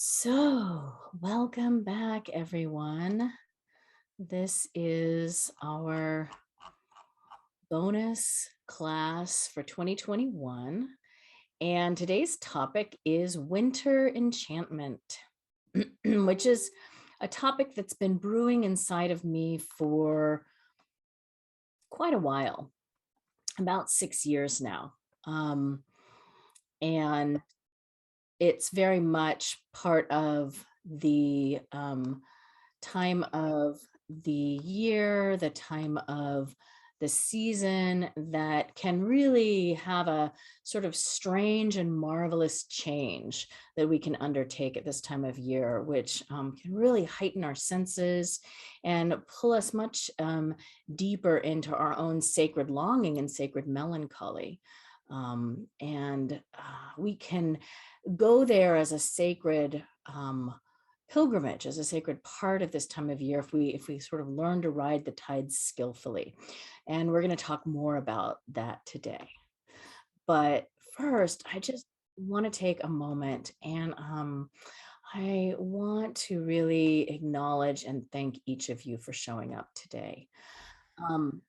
So, welcome back, everyone. This is our bonus class for 2021. And today's topic is winter enchantment, which is a topic that's been brewing inside of me for quite a while, about 6 years now. And it's very much part of the time of the year, the time of the season that can really have a sort of strange and marvelous change that we can undertake at this time of year, which can really heighten our senses and pull us much deeper into our own sacred longing and sacred melancholy. We can go there as a sacred pilgrimage, as a sacred part of this time of year, if we sort of learn to ride the tides skillfully. And we're going to talk more about that today. But first, I just want to take a moment and I want to really acknowledge and thank each of you for showing up today.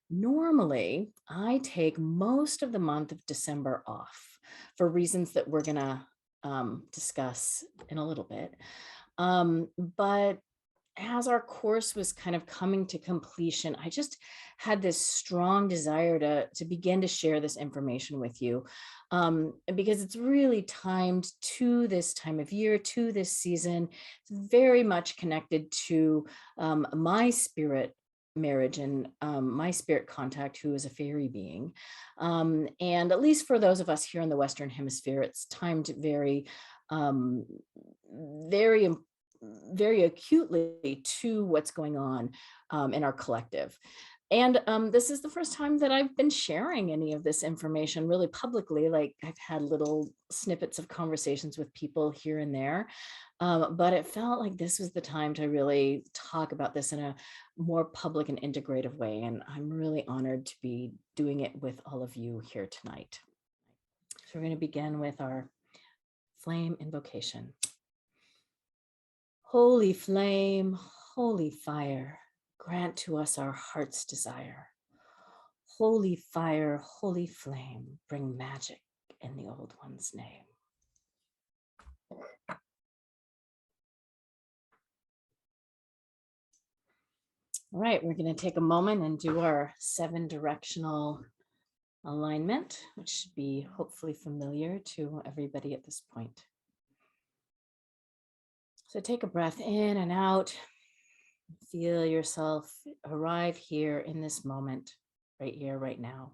Normally, I take most of the month of December off for reasons that we're going to discuss in a little bit. But as our course was kind of coming to completion, I just had this strong desire to begin to share this information with you, because it's really timed to this time of year, to this season. It's very much connected to my spirit marriage and my spirit contact, who is a fairy being. And at least for those of us here in the Western Hemisphere, it's timed very, very very acutely to what's going on in our collective. And this is the first time that I've been sharing any of this information really publicly. Like, I've had little snippets of conversations with people here and there, but it felt like this was the time to really talk about this in a more public and integrative way. And I'm really honored to be doing it with all of you here tonight. So we're going to begin with our flame invocation. Holy flame, holy fire, grant to us our heart's desire. Holy fire, holy flame, bring magic in the old one's name. All right, we're going to take a moment and do our 7 directional alignment, which should be hopefully familiar to everybody at this point. So take a breath in and out. Feel yourself arrive here in this moment, right here, right now.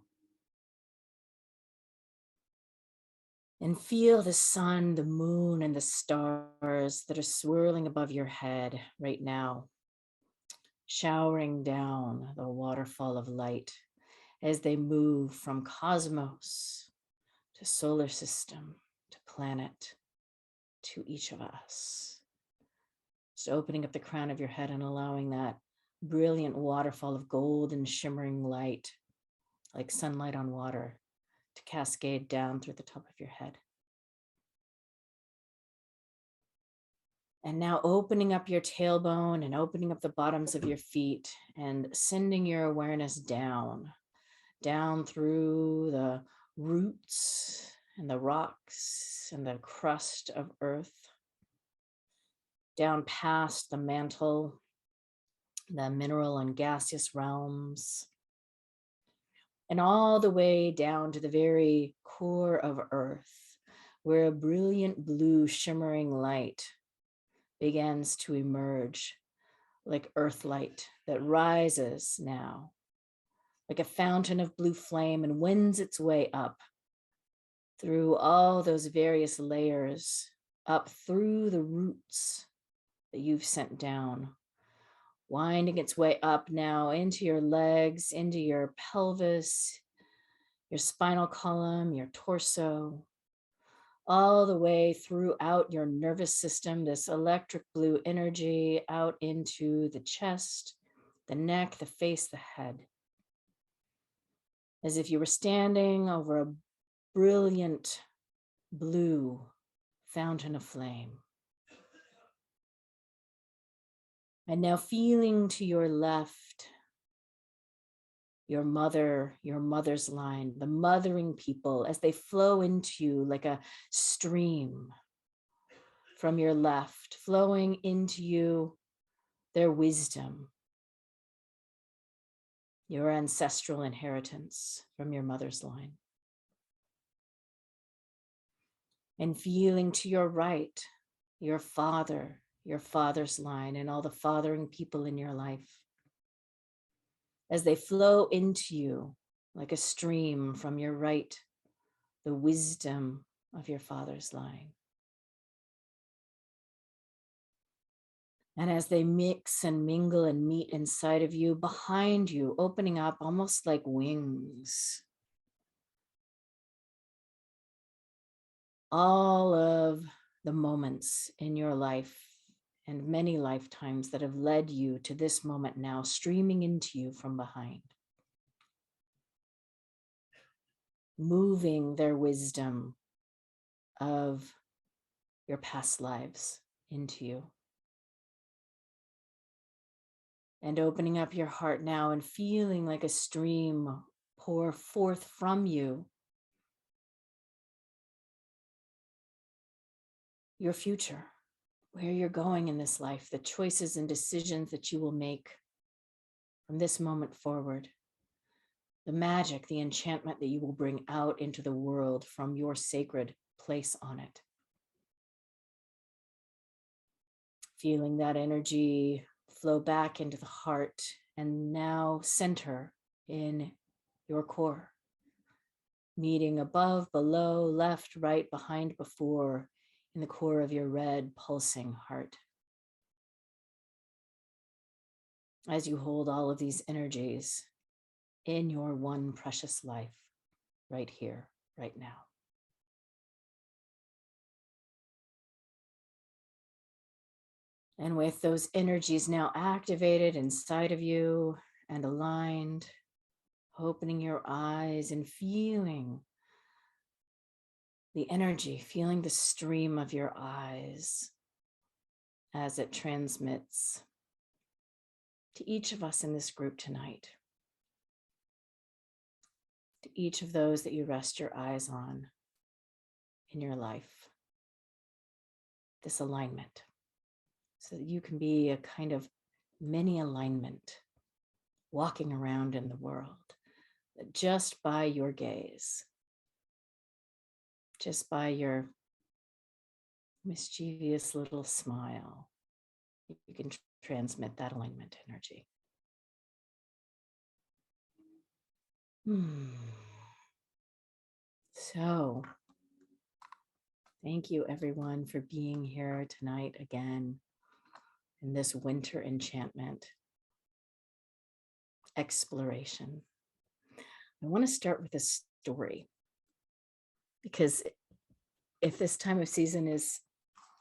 And feel the sun, the moon, and the stars that are swirling above your head right now, showering down the waterfall of light as they move from cosmos to solar system to planet to each of us. Just opening up the crown of your head and allowing that brilliant waterfall of gold and shimmering light, like sunlight on water, to cascade down through the top of your head. And now opening up your tailbone and opening up the bottoms of your feet and sending your awareness down through the roots and the rocks and the crust of earth, down past the mantle, the mineral and gaseous realms, and all the way down to the very core of earth, where a brilliant blue shimmering light begins to emerge, like earth light that rises now like a fountain of blue flame and wends its way up through all those various layers, up through the roots that you've sent down, winding its way up now into your legs, into your pelvis, your spinal column, your torso, all the way throughout your nervous system, this electric blue energy out into the chest, the neck, the face, the head. As if you were standing over a brilliant blue fountain of flame. And now feeling to your left, your mother's line, the mothering people as they flow into you like a stream from your left, flowing into you, their wisdom, your ancestral inheritance from your mother's line. And feeling to your right, your father's line, and all the fathering people in your life as they flow into you like a stream from your right, the wisdom of your father's line. And as they mix and mingle and meet inside of you, behind you, opening up almost like wings, all of the moments in your life and many lifetimes that have led you to this moment now, streaming into you from behind, moving their wisdom of your past lives into you. And opening up your heart now and feeling like a stream pour forth from you your future, where you're going in this life, the choices and decisions that you will make from this moment forward, the magic, the enchantment that you will bring out into the world from your sacred place on it. Feeling that energy flow back into the heart and now center in your core, meeting above, below, left, right, behind, before, in the core of your red pulsing heart. As you hold all of these energies in your one precious life, right here, right now. And with those energies now activated inside of you and aligned, opening your eyes and feeling the energy, feeling the stream of your eyes as it transmits to each of us in this group tonight, to each of those that you rest your eyes on in your life, this alignment, so that you can be a kind of mini alignment walking around in the world, that just by your gaze, just by your mischievous little smile, you can transmit that alignment energy. So, thank you everyone for being here tonight again in this winter enchantment exploration. I want to start with a story, because if this time of season is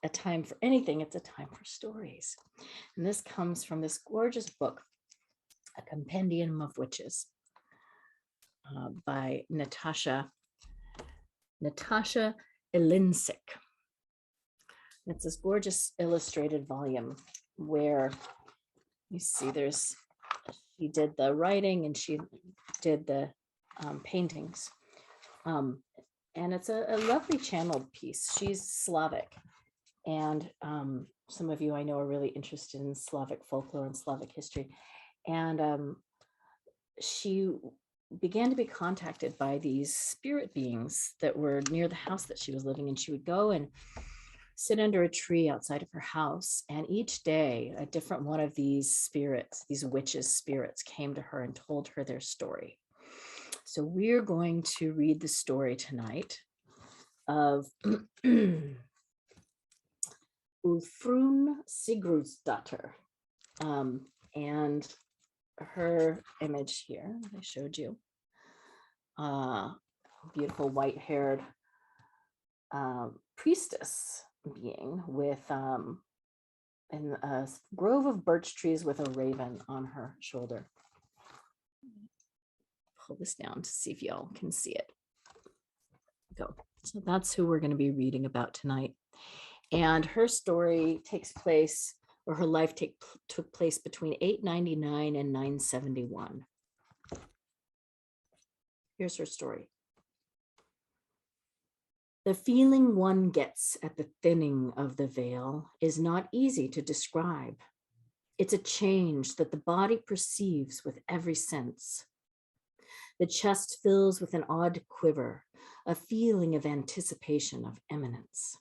a time for anything, it's a time for stories. And this comes from this gorgeous book, A Compendium of Witches, by Natasha Elinsick. It's this gorgeous illustrated volume where you see she did the writing and she did the paintings. And it's a lovely channeled piece. She's Slavic. And some of you I know are really interested in Slavic folklore and Slavic history. And she began to be contacted by these spirit beings that were near the house that she was living in. She would go and sit under a tree outside of her house, and each day a different one of these spirits, these witches' spirits, came to her and told her their story. So we're going to read the story tonight of Ulfrun Sigurdsdottir, and her image here I showed you, beautiful white-haired priestess being with in a grove of birch trees with a raven on her shoulder. Pull this down to see if y'all can see it. Go. So that's who we're going to be reading about tonight. And her story takes place where her life took place between 899 and 971. Here's her story. The feeling one gets at the thinning of the veil is not easy to describe. It's a change that the body perceives with every sense. The chest fills with an odd quiver, a feeling of anticipation of imminence.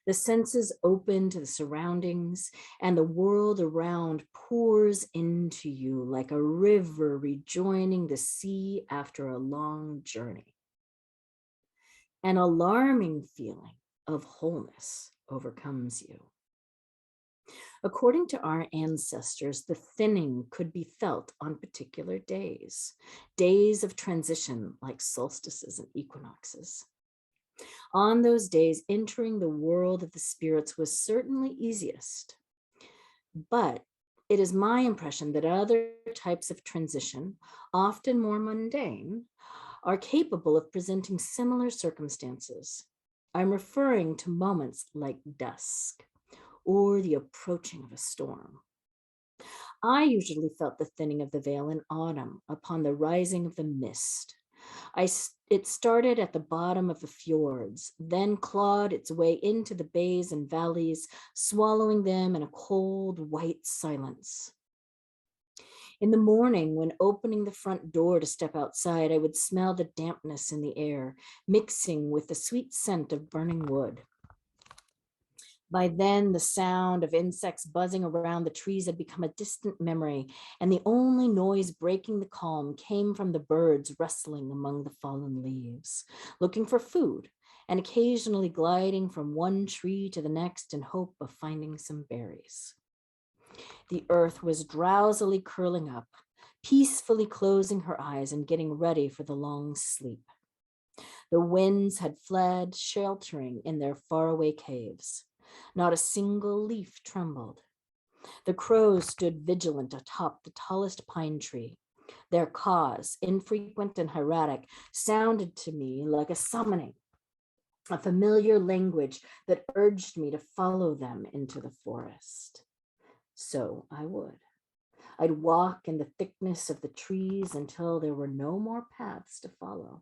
The senses open to the surroundings, and the world around pours into you like a river rejoining the sea after a long journey. An alarming feeling of wholeness overcomes you. According to our ancestors, the thinning could be felt on particular days, days of transition like solstices and equinoxes. On those days, entering the world of the spirits was certainly easiest. But it is my impression that other types of transition, often more mundane, are capable of presenting similar circumstances. I'm referring to moments like dusk or the approaching of a storm. I usually felt the thinning of the veil in autumn upon the rising of the mist. It started at the bottom of the fjords, then clawed its way into the bays and valleys, swallowing them in a cold, white silence. In the morning, when opening the front door to step outside, I would smell the dampness in the air, mixing with the sweet scent of burning wood. By then, the sound of insects buzzing around the trees had become a distant memory, and the only noise breaking the calm came from the birds rustling among the fallen leaves, looking for food, and occasionally gliding from one tree to the next in hope of finding some berries. The earth was drowsily curling up, peacefully closing her eyes and getting ready for the long sleep. The winds had fled, sheltering in their faraway caves. Not a single leaf trembled. The crows stood vigilant atop the tallest pine tree. Their caws, infrequent and hieratic, sounded to me like a summoning, a familiar language that urged me to follow them into the forest. So I would. I'd walk in the thickness of the trees until there were no more paths to follow.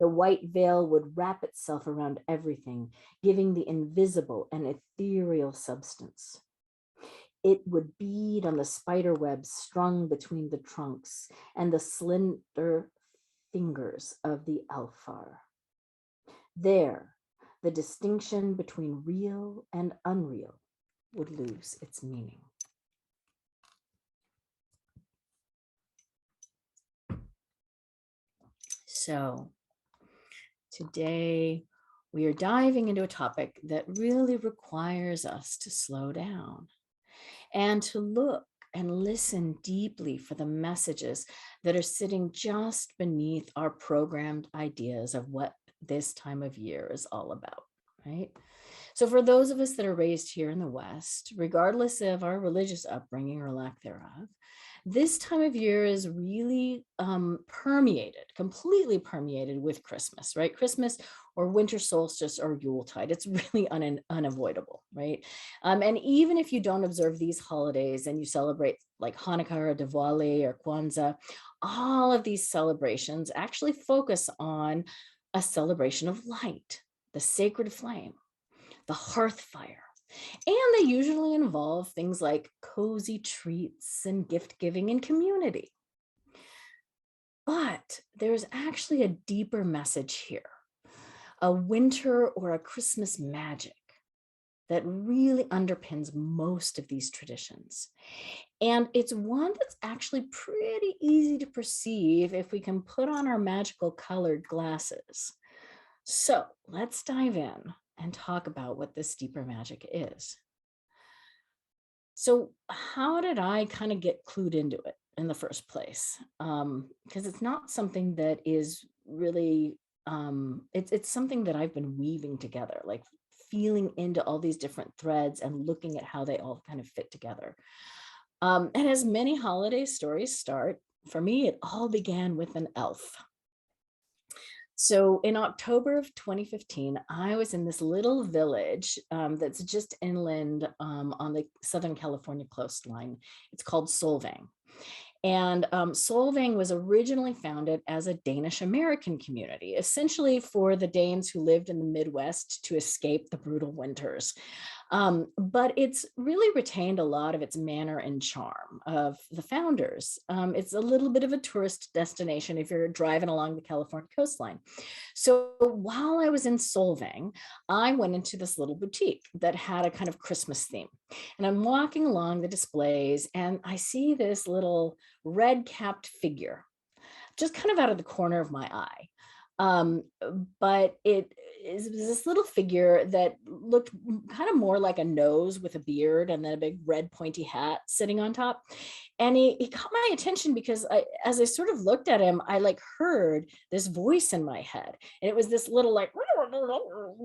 The white veil would wrap itself around everything, giving the invisible an ethereal substance. It would bead on the spider webs strung between the trunks and the slender fingers of the alfar. There, the distinction between real and unreal would lose its meaning. So, today, we are diving into a topic that really requires us to slow down and to look and listen deeply for the messages that are sitting just beneath our programmed ideas of what this time of year is all about, right? So for those of us that are raised here in the West, regardless of our religious upbringing or lack thereof, this time of year is really completely permeated with Christmas, right? Christmas or winter solstice or Yuletide. It's really unavoidable, right? And even if you don't observe these holidays and you celebrate like Hanukkah or Diwali or Kwanzaa, all of these celebrations actually focus on a celebration of light, the sacred flame, the hearth fire. And they usually involve things like cozy treats and gift giving and community. But there's actually a deeper message here, a winter or a Christmas magic that really underpins most of these traditions. And it's one that's actually pretty easy to perceive if we can put on our magical colored glasses. So let's dive in and talk about what this deeper magic is. So how did I kind of get clued into it in the first place? Because it's not something that is really, it's something that I've been weaving together, like feeling into all these different threads and looking at how they all kind of fit together. And as many holiday stories start, for me, it all began with an elf. So in October of 2015, I was in this little village that's just inland on the Southern California coastline. It's called Solvang. And Solvang was originally founded as a Danish American community, essentially for the Danes who lived in the Midwest to escape the brutal winters. But it's really retained a lot of its manner and charm of the founders. It's a little bit of a tourist destination if you're driving along the California coastline. So while I was in Solvang, I went into this little boutique that had a kind of Christmas theme. And I'm walking along the displays and I see this little red capped figure just kind of out of the corner of my eye. But it is this little figure that looked kind of more like a nose with a beard and then a big red pointy hat sitting on top. And he caught my attention because as I sort of looked at him, I like heard this voice in my head. And it was this little like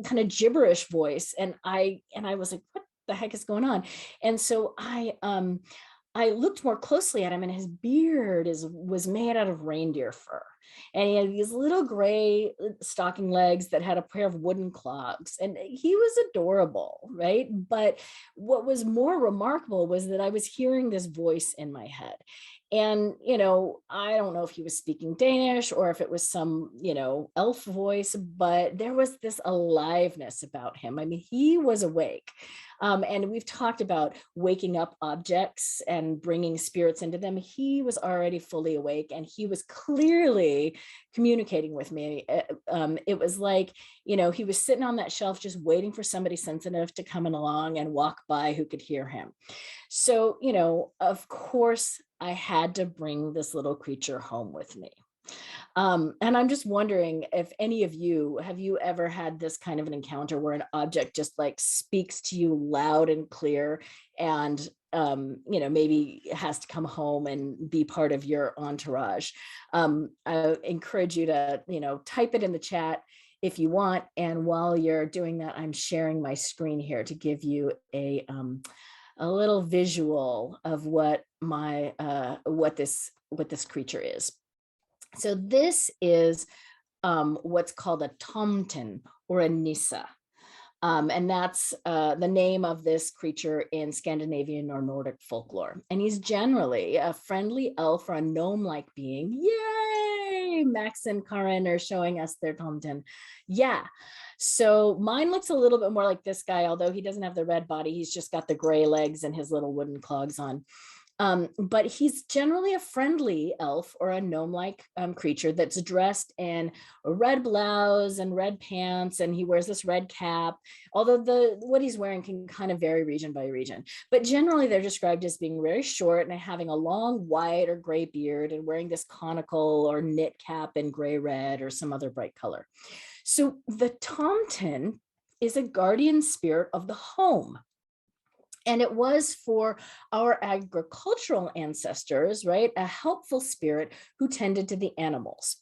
kind of gibberish voice. And I was like, what the heck is going on? And so I looked more closely at him, and his beard was made out of reindeer fur. And he had these little gray stocking legs that had a pair of wooden clogs. And he was adorable, right? But what was more remarkable was that I was hearing this voice in my head. And, I don't know if he was speaking Danish or if it was some, elf voice, but there was this aliveness about him. I mean, he was awake. And we've talked about waking up objects and bringing spirits into them. He was already fully awake and he was clearly communicating with me. It was like, he was sitting on that shelf just waiting for somebody sensitive to come along and walk by who could hear him. So, of course, I had to bring this little creature home with me. And I'm just wondering if any of you, have you ever had this kind of an encounter where an object just like speaks to you loud and clear and, maybe has to come home and be part of your entourage? I encourage you to, type it in the chat if you want. And while you're doing that, I'm sharing my screen here to give you a little visual of what this creature is. So this is what's called a Tomten or a Nissa. And that's the name of this creature in Scandinavian or Nordic folklore. And he's generally a friendly elf or a gnome-like being. Yay! Max and Karen are showing us their Tomten. Yeah. So mine looks a little bit more like this guy, although he doesn't have the red body. He's just got the gray legs and his little wooden clogs on. But he's generally a friendly elf or a gnome-like creature that's dressed in a red blouse and red pants, and he wears this red cap, although what he's wearing can kind of vary region by region. But generally they're described as being very short and having a long white or gray beard and wearing this conical or knit cap in gray-red or some other bright color. So the Tomten is a guardian spirit of the home. And it was for our agricultural ancestors, right? A helpful spirit who tended to the animals.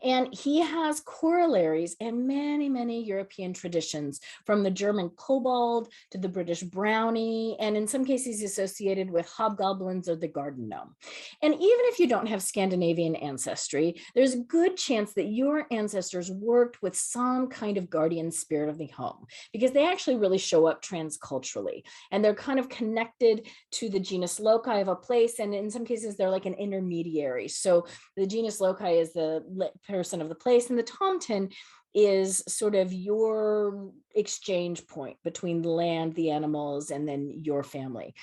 And he has corollaries in many, many European traditions, from the German kobold to the British brownie, and in some cases associated with hobgoblins or the garden gnome. And even if you don't have Scandinavian ancestry, there's a good chance that your ancestors worked with some kind of guardian spirit of the home, because they actually really show up transculturally, and they're kind of connected to the genus loci of a place, and in some cases they're like an intermediary. So the genus loci is the person of the place, and the Tomten is sort of your exchange point between the land, the animals, and then your family.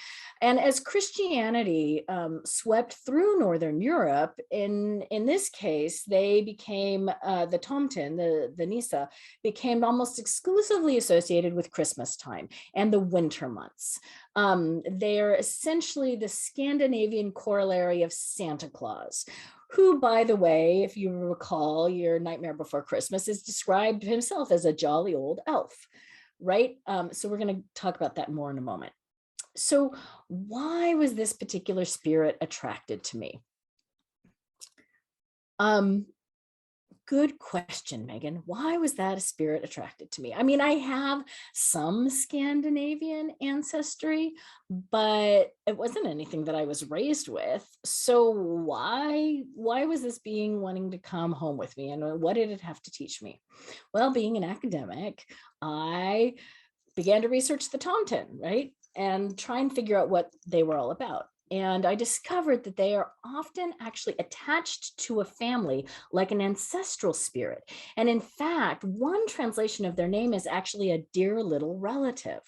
And as Christianity swept through Northern Europe, in this case, they became, the Tomten, the Nissa, became almost exclusively associated with Christmas time and the winter months. They're essentially the Scandinavian corollary of Santa Claus, who, by the way, if you recall your Nightmare Before Christmas, is described himself as a jolly old elf, right? So we're going to talk about that more in a moment. So why was this particular spirit attracted to me? Good good question, Megan. Why was that a spirit attracted to me? I mean, I have some Scandinavian ancestry, but it wasn't anything that I was raised with. So why was this being wanting to come home with me, and what did it have to teach me? Well, being an academic, I began to research the Tomten, right? And try and figure out what they were all about. And I discovered that they are often actually attached to a family like an ancestral spirit. And in fact, one translation of their name is actually a dear little relative.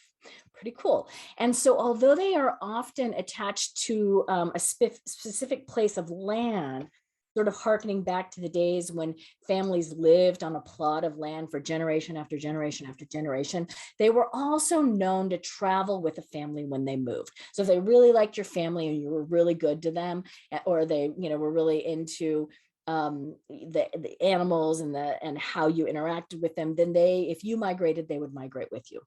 Pretty cool. And so although they are often attached to a specific place of land, sort of harkening back to the days when families lived on a plot of land for generation after generation after generation, they were also known to travel with a family when they moved. So if they really liked your family and you were really good to them, or they, were really into the animals and how you interacted with them, then if you migrated, they would migrate with you.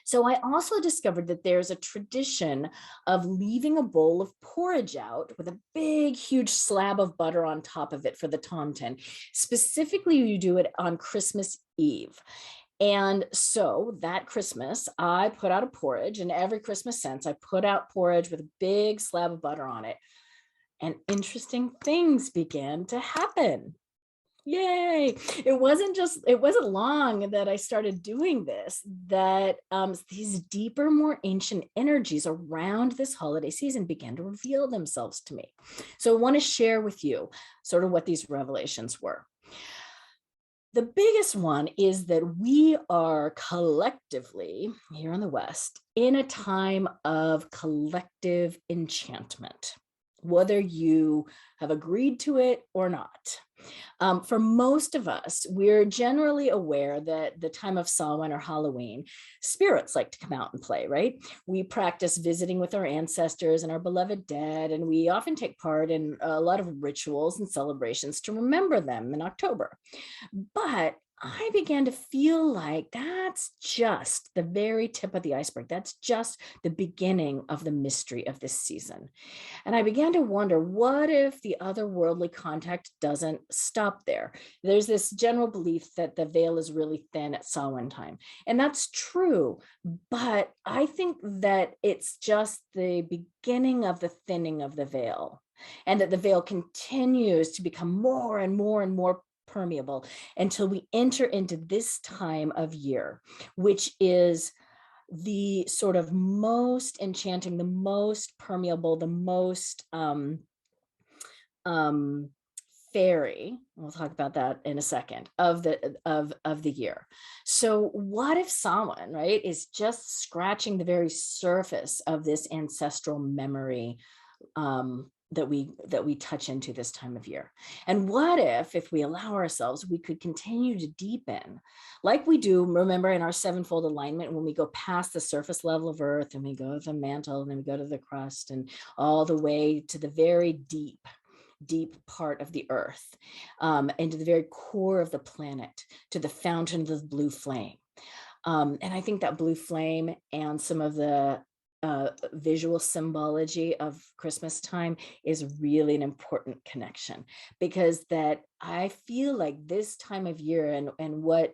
So I also discovered that there's a tradition of leaving a bowl of porridge out with a big, huge slab of butter on top of it for the Tomten. Specifically, you do it on Christmas Eve. And so that Christmas, I put out a porridge, and every Christmas since, I put out porridge with a big slab of butter on it. And interesting things began to happen. Yay. It wasn't long that I started doing this, that these deeper, more ancient energies around this holiday season began to reveal themselves to me. So I want to share with you sort of what these revelations were. The biggest one is that we are collectively here in the West in a time of collective enchantment, whether you have agreed to it or not. For most of us, we're generally aware that the time of Samhain or Halloween, spirits like to come out and play, right? We practice visiting with our ancestors and our beloved dead, and we often take part in a lot of rituals and celebrations to remember them in October. But I began to feel like that's just the very tip of the iceberg. That's just the beginning of the mystery of this season. And I began to wonder, what if the otherworldly contact doesn't stop there? There's this general belief that the veil is really thin at Samhain time. And that's true. But I think that it's just the beginning of the thinning of the veil, and that the veil continues to become more and more and more permeable until we enter into this time of year, which is the sort of most enchanting, the most permeable, the most fairy, we'll talk about that in a second, of the year. So what if someone, right, is just scratching the very surface of this ancestral memory that we touch into this time of year? And what if we allow ourselves, we could continue to deepen, like we do, remember, in our sevenfold alignment, when we go past the surface level of Earth and we go to the mantle, and then we go to the crust, and all the way to the very deep part of the Earth, and to the very core of the planet, to the fountain of the blue flame. And I think that blue flame and some of the visual symbology of Christmas time is really an important connection, because that I feel like this time of year, and what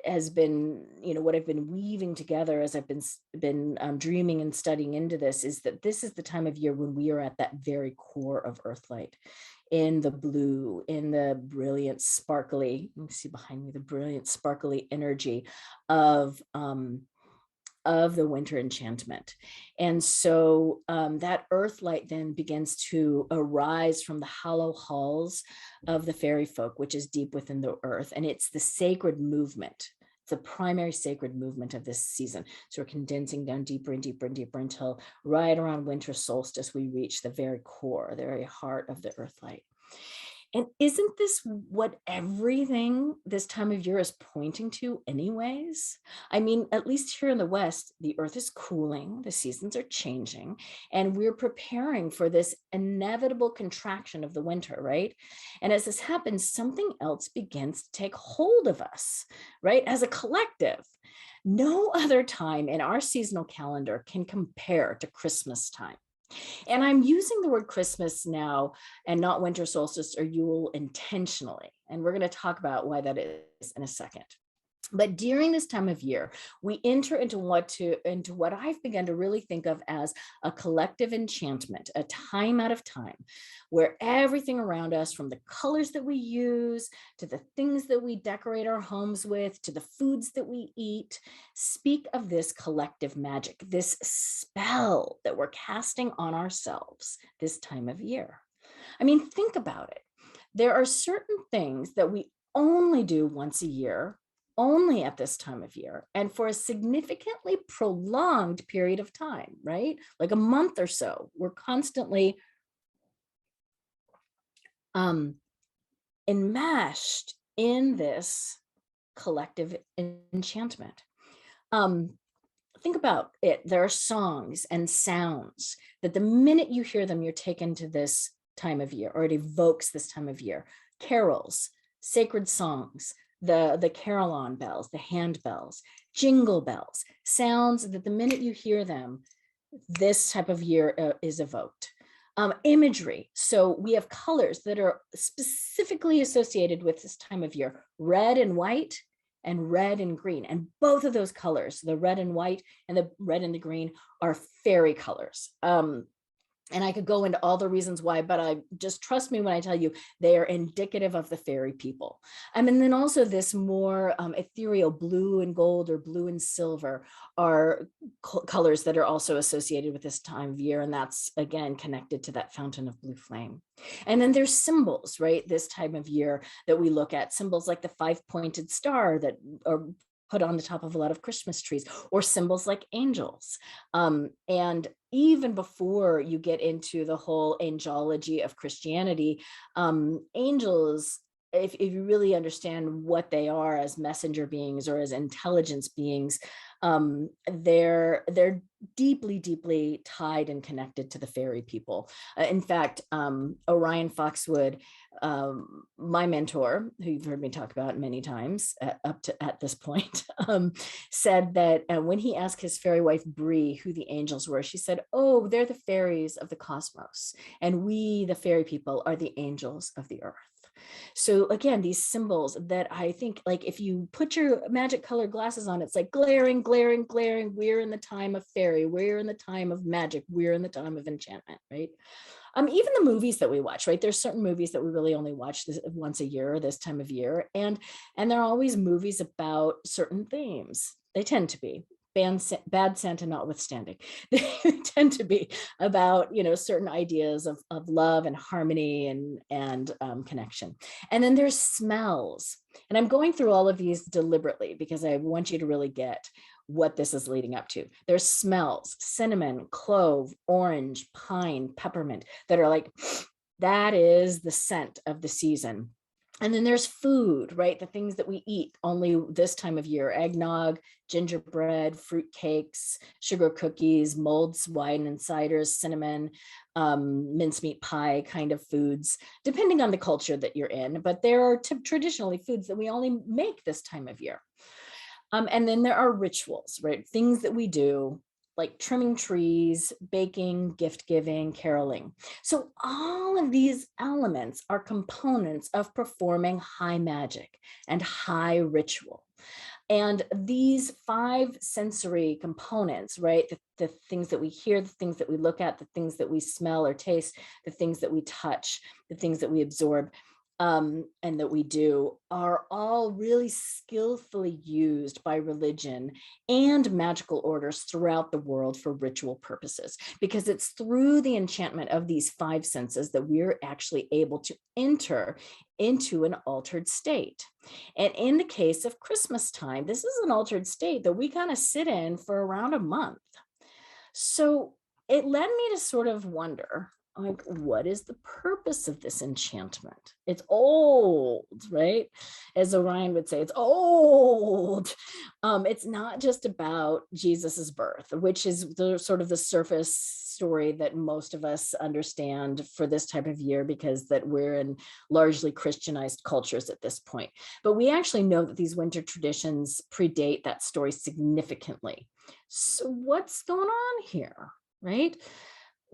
has been, what I've been weaving together as I've been dreaming and studying into this, is that this is the time of year when we are at that very core of Earthlight, in the blue, in the brilliant, sparkly, you can see behind me, the brilliant, sparkly energy of the winter enchantment. And so that earth light then begins to arise from the hollow halls of the fairy folk, which is deep within the earth. And it's the sacred movement, the primary sacred movement of this season. So we're condensing down deeper and deeper and deeper until right around winter solstice, we reach the very core, the very heart of the earth light. And isn't this what everything this time of year is pointing to anyways? I mean, at least here in the West, the earth is cooling, the seasons are changing, and we're preparing for this inevitable contraction of the winter, right? And as this happens, something else begins to take hold of us, right? As a collective. No other time in our seasonal calendar can compare to Christmas time. And I'm using the word Christmas now and not winter solstice or Yule intentionally. And we're going to talk about why that is in a second. But during this time of year, we enter into what I've begun to really think of as a collective enchantment, a time out of time, where everything around us, from the colors that we use to the things that we decorate our homes with, to the foods that we eat, speak of this collective magic, this spell that we're casting on ourselves this time of year. I mean, think about it. There are certain things that we only do once a year, only at this time of year, and for a significantly prolonged period of time, right? Like a month or so. We're constantly enmeshed in this collective enchantment. Think about it. There are songs and sounds that the minute you hear them, you're taken to this time of year, or it evokes this time of year. Carols, sacred songs, the carillon bells, the handbells, jingle bells, sounds that the minute you hear them, this type of year is evoked. Imagery. So we have colors that are specifically associated with this time of year: red and white, and red and green. And both of those colors, the red and white and the red and the green, are fairy colors. And I could go into all the reasons why, but I just trust me when I tell you they are indicative of the fairy people. And then also this more ethereal blue and gold, or blue and silver, are colors that are also associated with this time of year. And that's, again, connected to that fountain of blue flame. And then there's symbols, right? This time of year that we look at, symbols like the 5-pointed star that are put on the top of a lot of Christmas trees, or symbols like angels. And even before you get into the whole angelology of Christianity, angels, if you really understand what they are as messenger beings or as intelligence beings, they're deeply, deeply tied and connected to the fairy people. In fact, Orion Foxwood, my mentor, who you've heard me talk about many times up to at this point, said that when he asked his fairy wife Bree who the angels were, she said, "Oh, they're the fairies of the cosmos, and we, the fairy people, are the angels of the earth." So again, these symbols that I think, like, if you put your magic colored glasses on, it's like glaring, glaring, glaring. We're in the time of fairy. We're in the time of magic. We're in the time of enchantment, right? Even the movies that we watch, right? There's certain movies that we really only watch once a year, this time of year, and they're always movies about certain themes. They tend to be. Bad Santa notwithstanding, they tend to be about, certain ideas of love and harmony and connection. And then there's smells, and I'm going through all of these deliberately because I want you to really get what this is leading up to. There's smells: cinnamon, clove, orange, pine, peppermint, that are like, that is the scent of the season. And then there's food, right? The things that we eat only this time of year: eggnog, gingerbread, fruit cakes, sugar cookies, molds, wine and ciders, cinnamon, mincemeat pie kind of foods, depending on the culture that you're in. But there are traditionally foods that we only make this time of year. And then there are rituals, right? Things that we do, like trimming trees, baking, gift giving, caroling. So all of these elements are components of performing high magic and high ritual. And these 5 sensory components, right? The things that we hear, the things that we look at, the things that we smell or taste, the things that we touch, the things that we absorb, and that we do, are all really skillfully used by religion and magical orders throughout the world for ritual purposes, because it's through the enchantment of these 5 senses that we're actually able to enter into an altered state. And in the case of Christmas time, this is an altered state that we kind of sit in for around a month. So it led me to sort of wonder, like, what is the purpose of this enchantment? It's old, right? As Orion would say, it's old. It's not just about Jesus's birth, which is the sort of the surface story that most of us understand for this type of year, because that we're in largely Christianized cultures at this point. But we actually know that these winter traditions predate that story significantly. So what's going on here, right?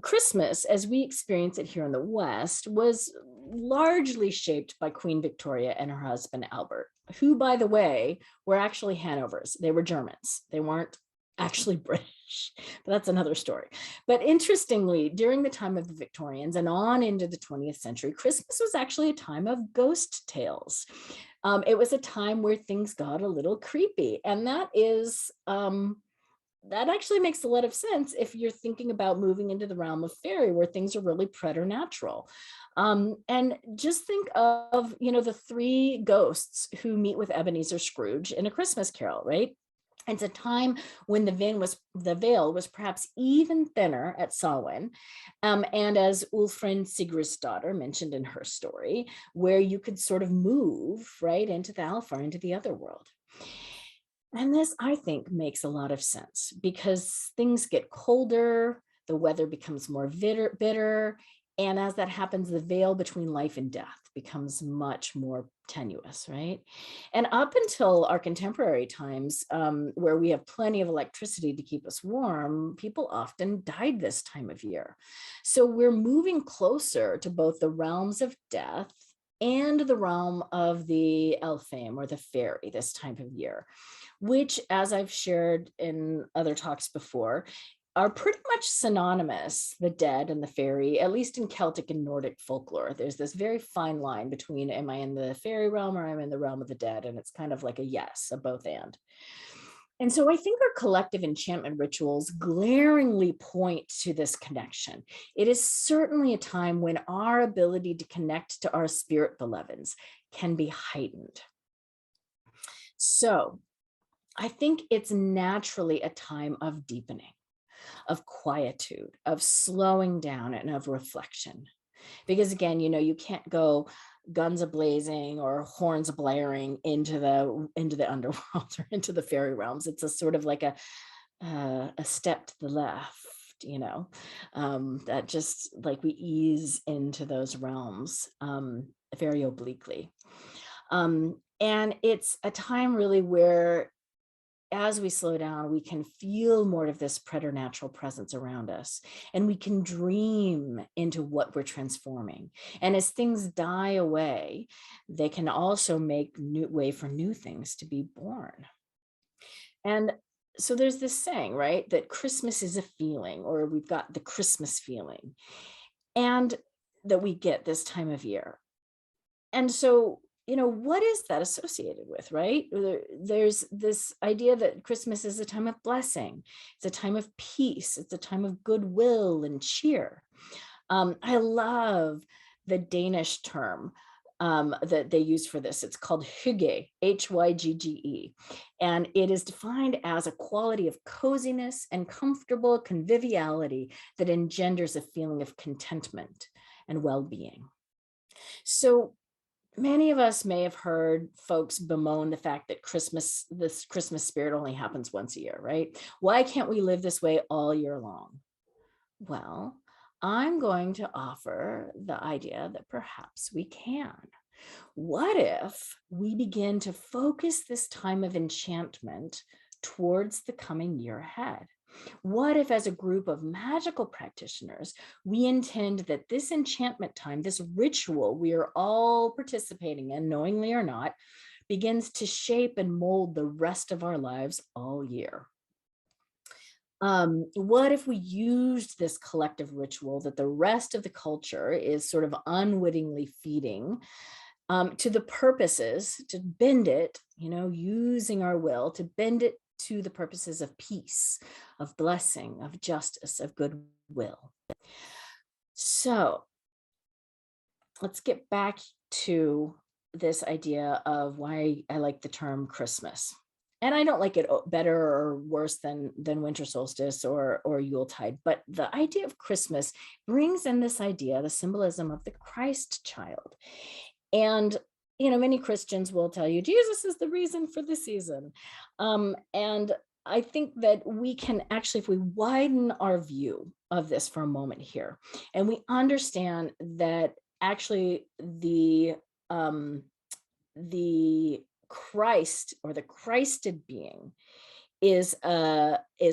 Christmas, as we experience it here in the West, was largely shaped by Queen Victoria and her husband Albert, who, by the way, were actually Hanovers. They were Germans. They weren't actually British, but that's another story. But interestingly, during the time of the Victorians and on into the 20th century, Christmas was actually a time of ghost tales. It was a time where things got a little creepy, and that actually makes a lot of sense if you're thinking about moving into the realm of fairy, where things are really preternatural. And just think of, the three ghosts who meet with Ebenezer Scrooge in A Christmas Carol, right? It's a time when the veil was perhaps even thinner at Samhain, and as Ulfrin Sigurdsdottir mentioned in her story, where you could sort of move right into the Alfar, into the other world. And this, I think, makes a lot of sense because things get colder, the weather becomes more bitter, and as that happens, the veil between life and death becomes much more tenuous, right? And up until our contemporary times, where we have plenty of electricity to keep us warm, people often died this time of year. So we're moving closer to both the realms of death and the realm of the Elfame or the fairy this time of year, which, as I've shared in other talks before, are pretty much synonymous, the dead and the fairy, at least in Celtic and Nordic folklore. There's this very fine line between, am I in the fairy realm or am I in the realm of the dead? And it's kind of like a yes, a both and. And so I think our collective enchantment rituals glaringly point to this connection. It is certainly a time when our ability to connect to our spirit beloveds can be heightened. So I think it's naturally a time of deepening, of quietude, of slowing down, and of reflection. Because again, you can't go guns a-blazing or horns blaring into the underworld or into the fairy realms. It's a sort of like a step to the left, that just like we ease into those realms very obliquely. And it's a time really where, as we slow down, we can feel more of this preternatural presence around us, and we can dream into what we're transforming. And as things die away, they can also make way for new things to be born. And so there's this saying, right, that Christmas is a feeling, or we've got the Christmas feeling, and that we get this time of year. And so, what is that associated with, right? There's this idea that Christmas is a time of blessing. It's a time of peace. It's a time of goodwill and cheer. I love the Danish term that they use for this. It's called hygge, Hygge. And it is defined as a quality of coziness and comfortable conviviality that engenders a feeling of contentment and well-being. So many of us may have heard folks bemoan the fact that this Christmas spirit only happens once a year, right? Why can't we live this way all year long? Well, I'm going to offer the idea that perhaps we can. What if we begin to focus this time of enchantment towards the coming year ahead? What if, as a group of magical practitioners, we intend that this enchantment time, this ritual we are all participating in, knowingly or not, begins to shape and mold the rest of our lives all year? What if we used this collective ritual that the rest of the culture is sort of unwittingly feeding to the purposes, to bend it, using our will to bend it to the purposes of peace, of blessing, of justice, of goodwill. So let's get back to this idea of why I like the term Christmas. And I don't like it better or worse than winter solstice or Yuletide, but the idea of Christmas brings in this idea, the symbolism of the Christ child. And many Christians will tell you Jesus is the reason for the season. And I think that we can actually, if we widen our view of this for a moment here, and we understand that actually the Christ or the Christed being is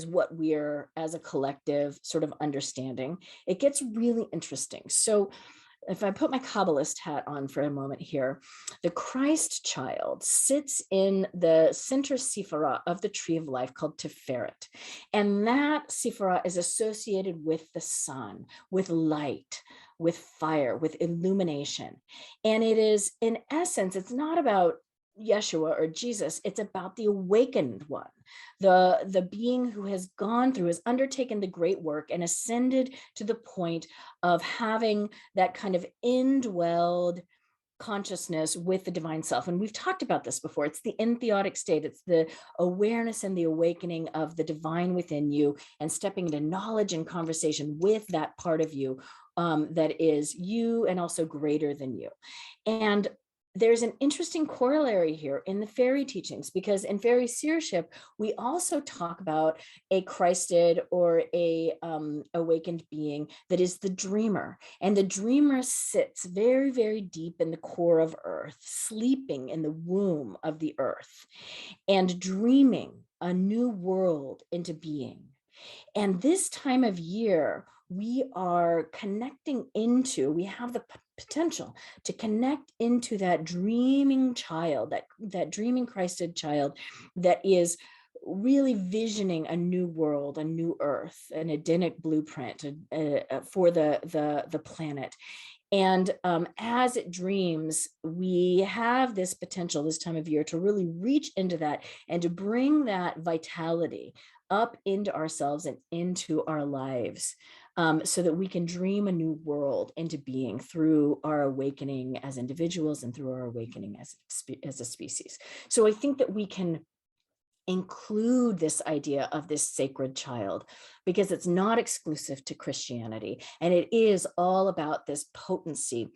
what we're as a collective sort of understanding. It gets really interesting. So if I put my Kabbalist hat on for a moment here, the Christ child sits in the center Sephirah of the tree of life called Tiferet. And that Sephirah is associated with the sun, with light, with fire, with illumination. And it is, in essence, it's not about Yeshua or Jesus, it's about the awakened one, the being who has gone through, has undertaken the great work and ascended to the point of having that kind of indwelled consciousness with the divine self. And we've talked about this before. It's the entheotic state. It's the awareness and the awakening of the divine within you and stepping into knowledge and conversation with that part of you that is you and also greater than you. And there's an interesting corollary here in the fairy teachings, because in fairy seership, we also talk about a Christed or a awakened being that is the dreamer. And the dreamer sits very, very deep in the core of earth, sleeping in the womb of the earth and dreaming a new world into being. And this time of year, we are connecting into, we have the potential to connect into that dreaming child, that dreaming Christed child that is really visioning a new world, a new earth, an Edenic blueprint for the planet. And as it dreams, we have this potential this time of year to really reach into that and to bring that vitality up into ourselves and into our lives, so that we can dream a new world into being through our awakening as individuals and through our awakening as a species. So I think that we can include this idea of this sacred child because it's not exclusive to Christianity, and it is all about this potency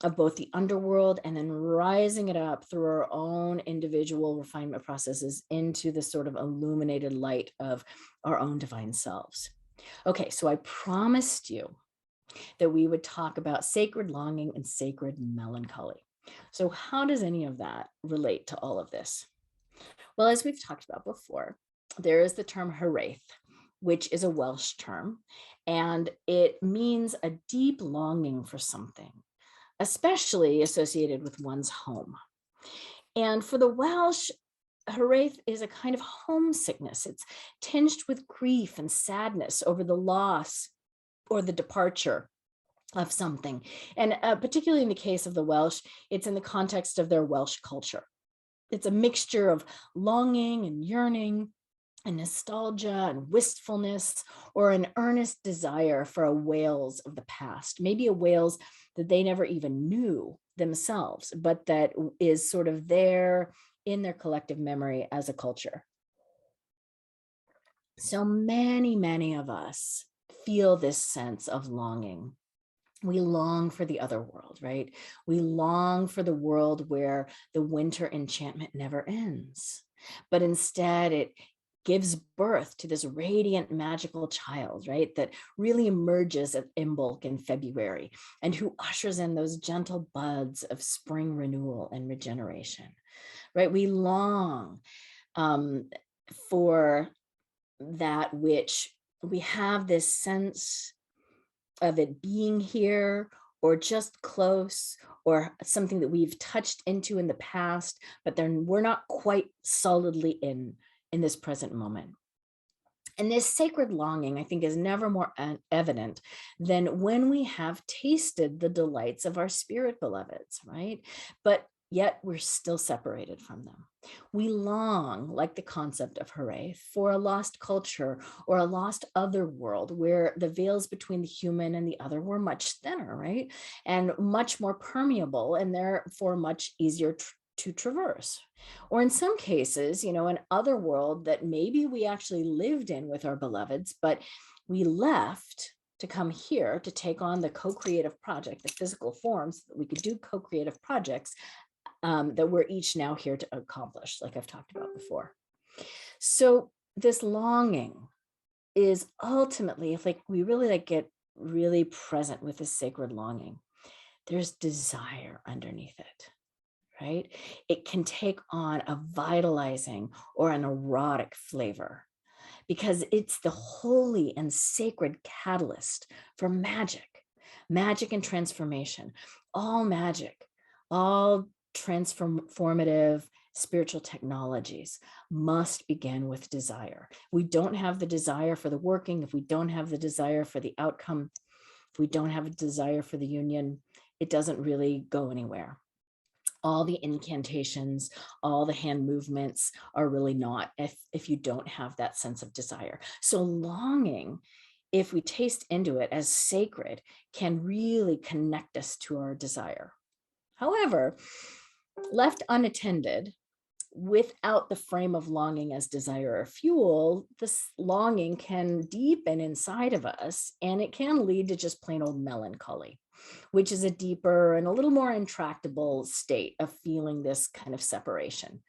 of both the underworld and then rising it up through our own individual refinement processes into the sort of illuminated light of our own divine selves. Okay, so I promised you that we would talk about sacred longing and sacred melancholy. So how does any of that relate to all of this? Well, as we've talked about before, there is the term haraith, which is a Welsh term, and it means a deep longing for something, especially associated with one's home. And for the Welsh, haraith is a kind of homesickness. It's tinged with grief and sadness over the loss or the departure of something. And particularly in the case of the Welsh, it's in the context of their Welsh culture. It's a mixture of longing and yearning and nostalgia and wistfulness, or an earnest desire for a Wales of the past, maybe a Wales that they never even knew themselves, but that is sort of there in their collective memory as a culture. So many, many of us feel this sense of longing. We long for the other world, right? We long for the world where the winter enchantment never ends, but instead it gives birth to this radiant magical child, right? That really emerges at Imbolc in February and who ushers in those gentle buds of spring renewal and regeneration, right? We long for that which we have this sense of it being here or just close or something that we've touched into in the past, but then we're not quite solidly in this present moment. And this sacred longing, I think, is never more evident than when we have tasted the delights of our spirit beloveds, right? But yet we're still separated from them. We long, like the concept of hooray, for a lost culture or a lost other world where the veils between the human and the other were much thinner, right? And much more permeable and therefore much easier to traverse. Or in some cases, you know, an other world that maybe we actually lived in with our beloveds, but we left to come here to take on the co-creative project, the physical forms, so that we could do co-creative projects that we're each now here to accomplish, like I've talked about before. So this longing is ultimately, if like we really like get really present with this sacred longing, there's desire underneath it, right? It can take on a vitalizing or an erotic flavor because it's the holy and sacred catalyst for magic and transformation. All magic, all transformative spiritual technologies must begin with desire. We don't have the desire for the working, if we don't have the desire for the outcome, if we don't have a desire for the union, it doesn't really go anywhere. All the incantations, all the hand movements are really not if you don't have that sense of desire. So longing, if we taste into it as sacred, can really connect us to our desire. However, left unattended, without the frame of longing as desire or fuel, this longing can deepen inside of us, and it can lead to just plain old melancholy, which is a deeper and a little more intractable state of feeling this kind of separation.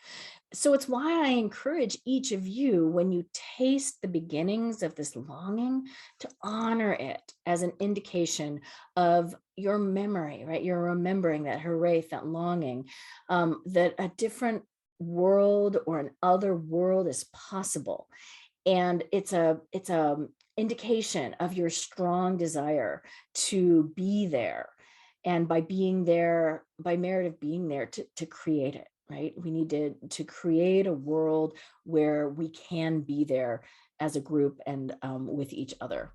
So it's why I encourage each of you, when you taste the beginnings of this longing, to honor it as an indication of your memory, right? You're remembering that hooray, that longing, that a different world or an other world is possible. And it's a indication of your strong desire to be there. And by being there, by merit of being there, to create it, right? We need to create a world where we can be there as a group and with each other.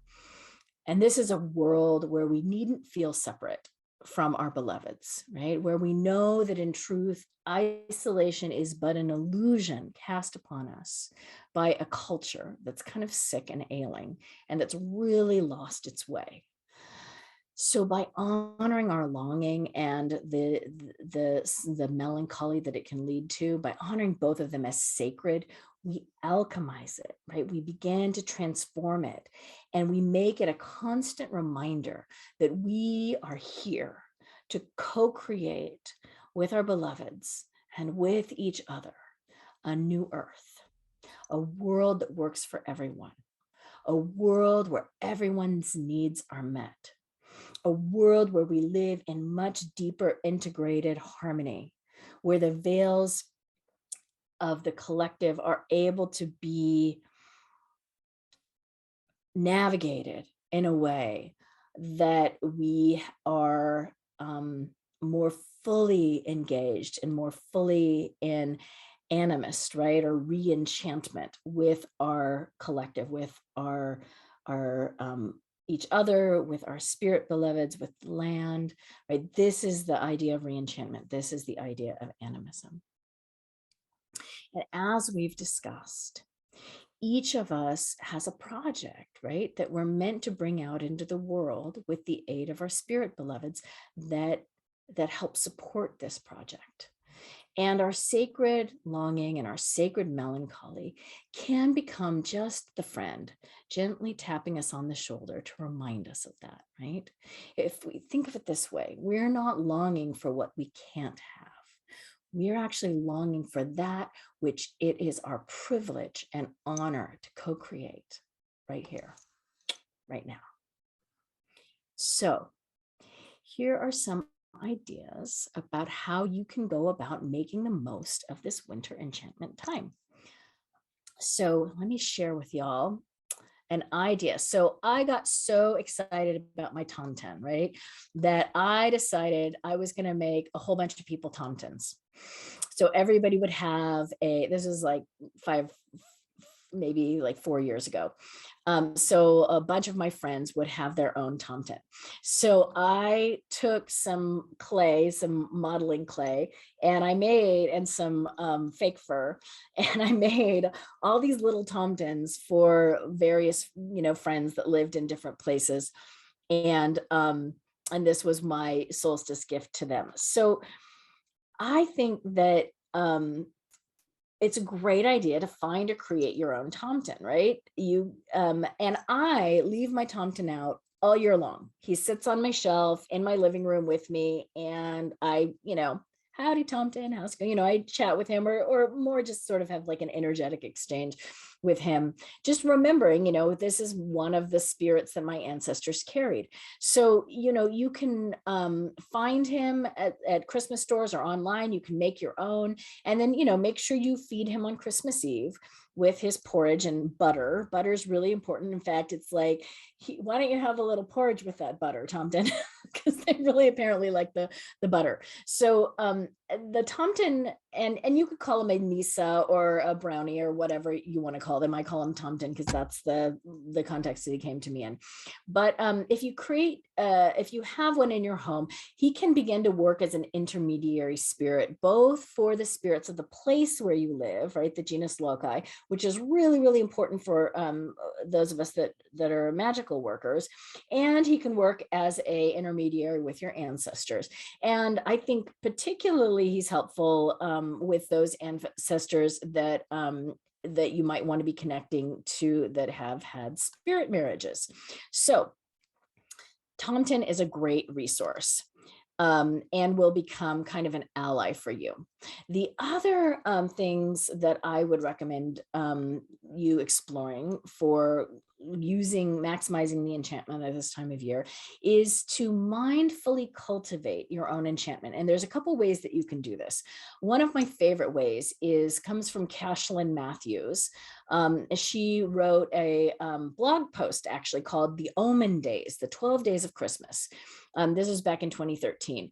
And this is a world where we needn't feel separate from our beloveds, right? Where we know that in truth, isolation is but an illusion cast upon us by a culture that's kind of sick and ailing and that's really lost its way. So by honoring our longing and the melancholy that it can lead to, by honoring both of them as sacred, we alchemize it, right? We begin to transform it, and we make it a constant reminder that we are here to co-create with our beloveds and with each other a new earth, a world that works for everyone, a world where everyone's needs are met, a world where we live in much deeper integrated harmony, where the veils of the collective are able to be navigated in a way that we are more fully engaged and more fully in animist, right, or re-enchantment with our collective, with our each other, with our spirit beloveds, with land, right? This is the idea of re-enchantment. This is the idea of animism. And as we've discussed, each of us has a project, right, that we're meant to bring out into the world with the aid of our spirit beloveds that help support this project. And our sacred longing and our sacred melancholy can become just the friend, gently tapping us on the shoulder to remind us of that, right? If we think of it this way, we're not longing for what we can't have. We're actually longing for that which it is our privilege and honor to co-create right here, right now. So here are some ideas about how you can go about making the most of this winter enchantment time. So let me share with y'all an idea. So I got so excited about my Tomten, right, that I decided I was going to make a whole bunch of people Tomtens. So everybody would have this is like maybe like 4 years ago. So a bunch of my friends would have their own Tomten. So I took some clay, some modeling clay, and some fake fur, and I made all these little Tomtens for various, friends that lived in different places. And this was my solstice gift to them. So I think that it's a great idea to find or create your own Tomten, right? And I leave my Tomten out all year long. He sits on my shelf in my living room with me, and I, howdy Tomten, how's it going? You know, I chat with him, or more just sort of have like an energetic exchange with him, just remembering, you know, this is one of the spirits that my ancestors carried. So, you know, you can find him at Christmas stores or online. You can make your own, and then, you know, make sure you feed him on Christmas Eve with his porridge and butter. Butter is really important. In fact, it's like, why don't you have a little porridge with that butter, Tomten? Because they really apparently like the butter. So the Tomten, and you could call him a Nisa or a brownie or whatever you want to call them. I call him Tomten because that's the context that he came to me in. But if you have one in your home, he can begin to work as an intermediary spirit, both for the spirits of the place where you live, right, the genus loci, which is really, really important for those of us that are magical workers, and he can work as a intermediary with your ancestors. And I think particularly he's helpful with those ancestors that that you might want to be connecting to that have had spirit marriages. So Tomten is a great resource. And will become kind of an ally for you. The other things that I would recommend you exploring for maximizing the enchantment at this time of year is to mindfully cultivate your own enchantment. And there's a couple ways that you can do this. One of my favorite ways comes from Cashlyn Matthews. She wrote a blog post actually called The Omen Days, the 12 Days of Christmas. This was back in 2013.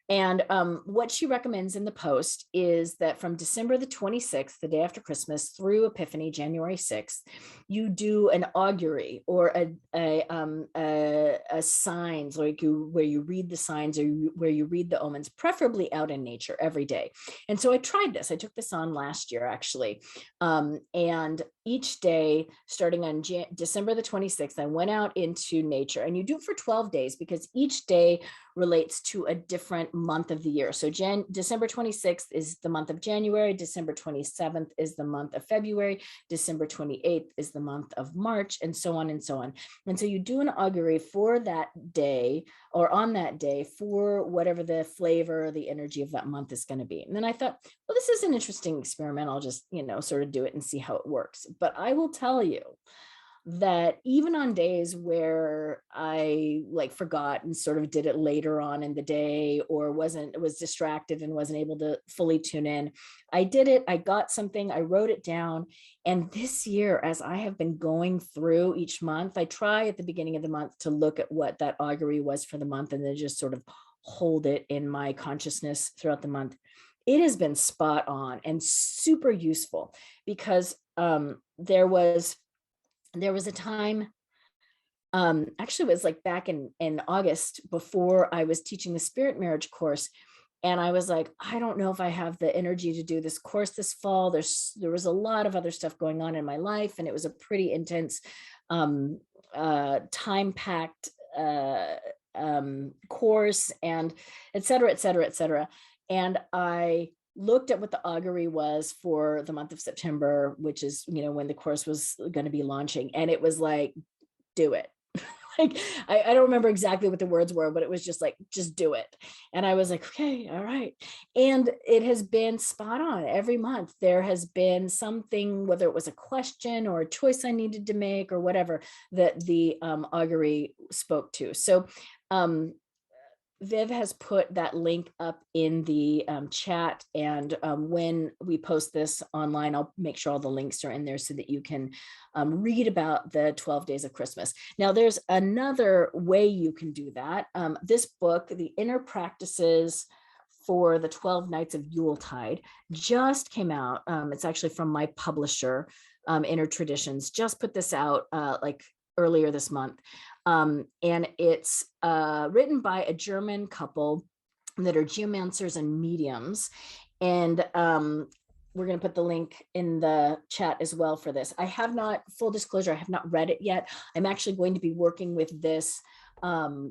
And what she recommends in the post is that from December the 26th, the day after Christmas, through Epiphany, January 6th, you do an augury or a signs, like where you read the signs or where you read the omens, preferably out in nature every day. And so I tried this. I took this on last year, actually. And each day, starting on December the 26th, I went out into nature, and you do it for 12 days because each day relates to a different month of the year. So December 26th is the month of January, December 27th is the month of February, December 28th is the month of March, and so on and so on. And so you do an augury for that day or on that day for whatever the flavor or the energy of that month is going to be. And then I thought, well, this is an interesting experiment. I'll just, you know, sort of do it and see how it works. But I will tell you that even on days where I like forgot and sort of did it later on in the day or was distracted and wasn't able to fully tune in, I did it. I got something, I wrote it down. And this year, as I have been going through each month, I try at the beginning of the month to look at what that augury was for the month and then just sort of hold it in my consciousness throughout the month. It has been spot on and super useful because there was a time, actually it was like back in August before I was teaching the spirit marriage course. And I was like, I don't know if I have the energy to do this course this fall. There was a lot of other stuff going on in my life, and it was a pretty intense, time-packed course, and et cetera, et cetera, et cetera. And I looked at what the augury was for the month of September, which is, you know, when the course was going to be launching. And it was like, do it. Like, I don't remember exactly what the words were, but it was just like, just do it. And I was like, okay, all right. And it has been spot on. Every month there has been something, whether it was a question or a choice I needed to make or whatever, that the augury spoke to. So Viv has put that link up in the chat, and when we post this online, I'll make sure all the links are in there so that you can read about the 12 Days of Christmas. Now, there's another way you can do that. This book, The Inner Practices for the 12 Nights of Yuletide, just came out. It's actually from my publisher, Inner Traditions, just put this out like earlier this month. And it's written by a German couple that are geomancers and mediums. And we're going to put the link in the chat as well for this. I have not, full disclosure, I have not read it yet. I'm actually going to be working with this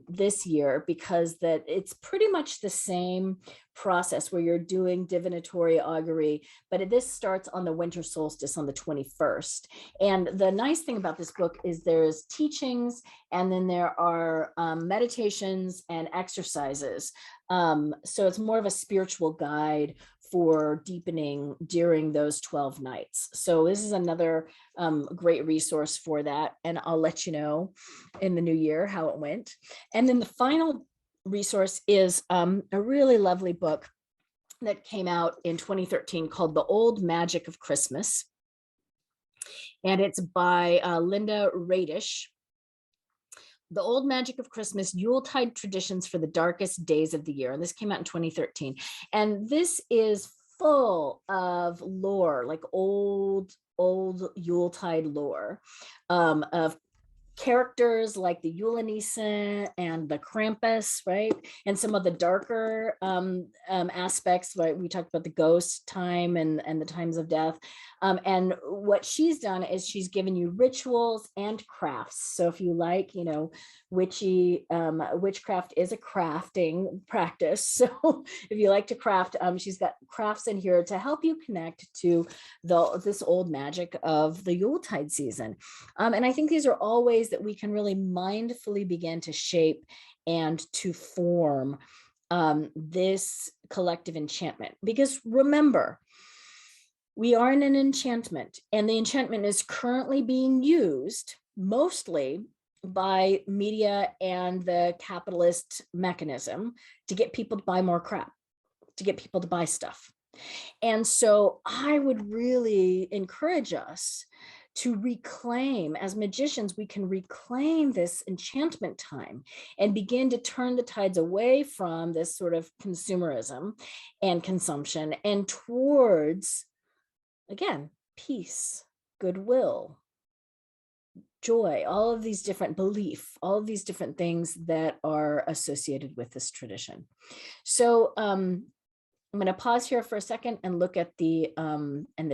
this year because that it's pretty much the same process where you're doing divinatory augury, but this starts on the winter solstice on the 21st. And the nice thing about this book is there's teachings, and then there are meditations and exercises So it's more of a spiritual guide for deepening during those 12 nights. So this is another great resource for that. And I'll let you know in the new year how it went. And then the final resource is a really lovely book that came out in 2013 called The Old Magic of Christmas. And it's by Linda Radish. The Old Magic of Christmas, Yuletide Traditions for the Darkest Days of the Year. And this came out in 2013. And this is full of lore, like old Yuletide lore, of characters like the Elinsick and the Krampus, right? And some of the darker aspects, right? We talked about the ghost time and the times of death. And what she's done is she's given you rituals and crafts. So if you like, you know, witchcraft is a crafting practice. So if you like to craft, she's got crafts in here to help you connect to this old magic of the Yuletide season. And I think these are all ways that we can really mindfully begin to shape and to form this collective enchantment. Because remember, we are in an enchantment, and the enchantment is currently being used mostly by media and the capitalist mechanism to get people to buy more crap, to get people to buy stuff. And so I would really encourage us to reclaim, as magicians, we can reclaim this enchantment time and begin to turn the tides away from this sort of consumerism and consumption and towards, again, peace, goodwill, joy, all of these different belief, all of these different things that are associated with this tradition. So I'm going to pause here for a second and look at the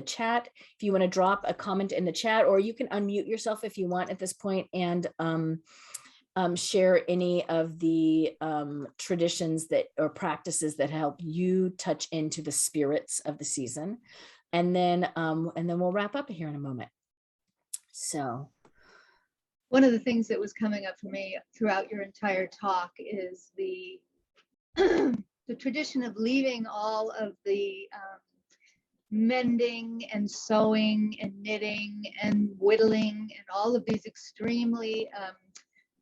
chat. If you want to drop a comment in the chat, or you can unmute yourself if you want at this point and share any of the traditions that or practices that help you touch into the spirits of the season. And then we'll wrap up here in a moment. So one of the things that was coming up for me throughout your entire talk is the the tradition of leaving all of the mending and sewing and knitting and whittling and all of these extremely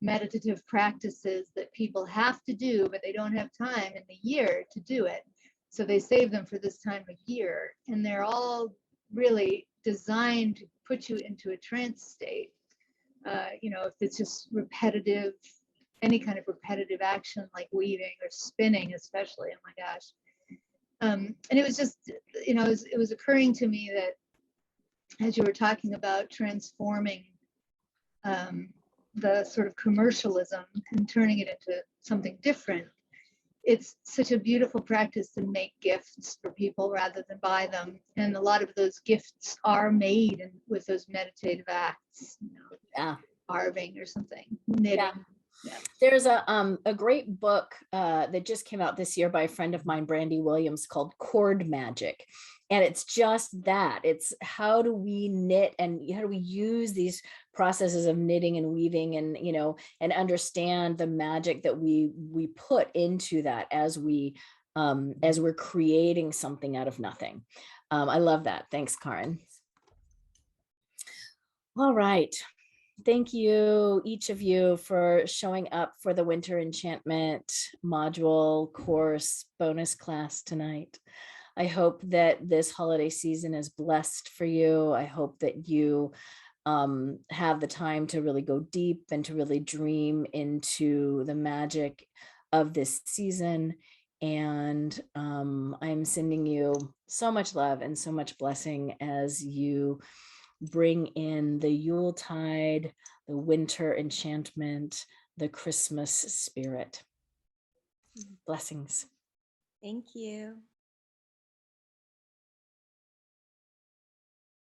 meditative practices that people have to do, but they don't have time in the year to do it. So they save them for this time of year. And they're all really designed to put you into a trance state. You know, if it's just repetitive, any kind of repetitive action like weaving or spinning, especially, oh my gosh. And it was just, you know, it was occurring to me that as you were talking about transforming the sort of commercialism and turning it into something different, it's such a beautiful practice to make gifts for people rather than buy them. And a lot of those gifts are made with those meditative acts, you know, yeah, carving or something, knitting. Yeah. Yeah. There's a great book that just came out this year by a friend of mine, Brandy Williams, called Cord Magic. And it's just that. It's how do we knit and how do we use these processes of knitting and weaving and, you know, and understand the magic that we put into that as we're creating something out of nothing. I love that. Thanks, Karen. All right. Thank you, each of you, for showing up for the Winter Enchantment module course bonus class tonight. I hope that this holiday season is blessed for you. I hope that you have the time to really go deep and to really dream into the magic of this season. And I'm sending you so much love and so much blessing as you bring in the Yuletide, the winter enchantment, the Christmas spirit. Blessings. Thank you.